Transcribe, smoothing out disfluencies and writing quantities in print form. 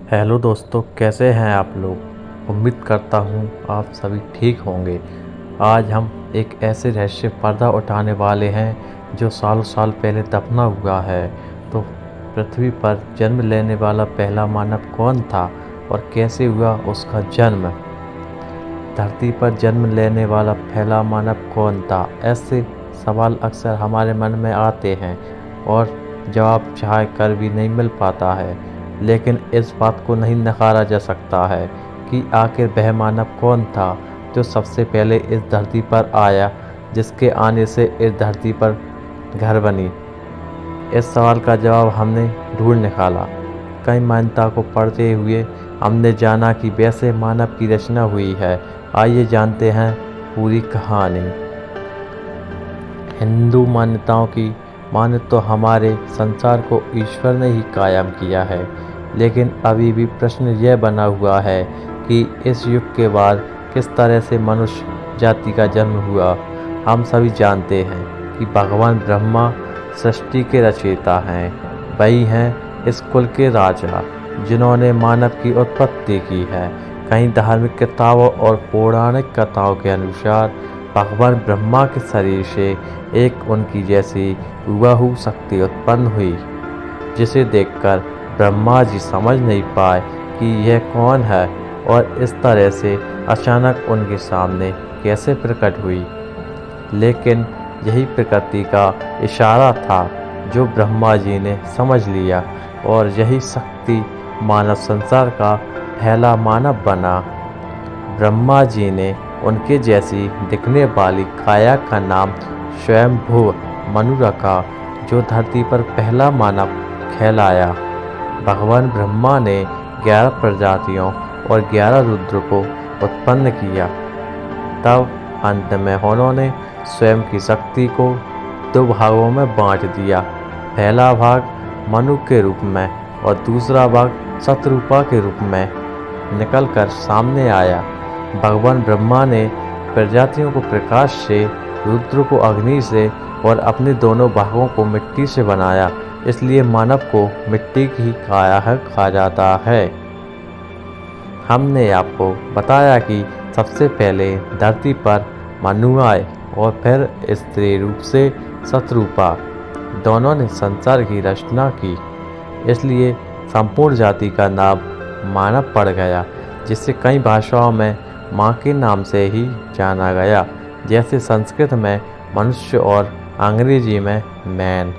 Hello दोस्तों, कैसे हैं आप लोग। उम्मीद करता हूँ आप सभी ठीक होंगे। आज हम एक ऐसे रहस्य पर्दा उठाने वाले हैं जो सालों साल पहले दफना हुआ है। तो पृथ्वी पर जन्म लेने वाला पहला मानव कौन था और कैसे हुआ उसका जन्म। धरती पर जन्म लेने वाला पहला मानव कौन था, ऐसे सवाल अक्सर हमारे मन में आते हैं और जवाब चाह कर भी नहीं मिल पाता है। लेकिन इस बात को नहीं नकारा जा सकता है कि आखिर वह मानव कौन था जो सबसे पहले इस धरती पर आया, जिसके आने से इस धरती पर घर बनी। इस सवाल का जवाब हमने ढूंढ निकाला। कई मान्यता को पढ़ते हुए हमने जाना कि वैसे मानव की रचना हुई है। आइए जानते हैं पूरी कहानी। हिंदू मान्यताओं की माने तो हमारे संसार को ईश्वर ने ही कायम किया है, लेकिन अभी भी प्रश्न यह बना हुआ है कि इस युग के बाद किस तरह से मनुष्य जाति का जन्म हुआ। हम सभी जानते हैं कि भगवान ब्रह्मा सृष्टि के रचयिता हैं। वही हैं इस कुल के राजा जिन्होंने मानव की उत्पत्ति की है। कई धार्मिक किताबों और पौराणिक कथाओं के अनुसार भगवान ब्रह्मा के शरीर से एक उनकी जैसी हुबहू शक्ति उत्पन्न हुई, जिसे देखकर ब्रह्मा जी समझ नहीं पाए कि यह कौन है और इस तरह से अचानक उनके सामने कैसे प्रकट हुई। लेकिन यही प्रकृति का इशारा था जो ब्रह्मा जी ने समझ लिया, और यही शक्ति मानव संसार का पहला मानव बना। ब्रह्मा जी ने उनके जैसी दिखने वाली काया का नाम स्वयंभू मनु रखा, जो धरती पर पहला मानव कहलाया। भगवान ब्रह्मा ने 11 प्रजातियों और 11 रुद्र को उत्पन्न किया। तब अंत में उन्होंने स्वयं की शक्ति को 2 भागों में बांट दिया। पहला भाग मनु के रूप में और दूसरा भाग शतरूपा के रूप में निकलकर सामने आया। भगवान ब्रह्मा ने प्रजातियों को प्रकाश से, रुद्र को अग्नि से और अपने दोनों भागों को मिट्टी से बनाया। इसलिए मानव को मिट्टी की काया कहा जाता है। हमने आपको बताया कि सबसे पहले धरती पर मनु आए और फिर स्त्री रूप से शतरूपा। दोनों ने संसार की रचना की, इसलिए संपूर्ण जाति का नाम मानव पड़ गया, जिसे कई भाषाओं में माँ के नाम से ही जाना गया, जैसे संस्कृत में मनुष्य और अंग्रेजी में मैन।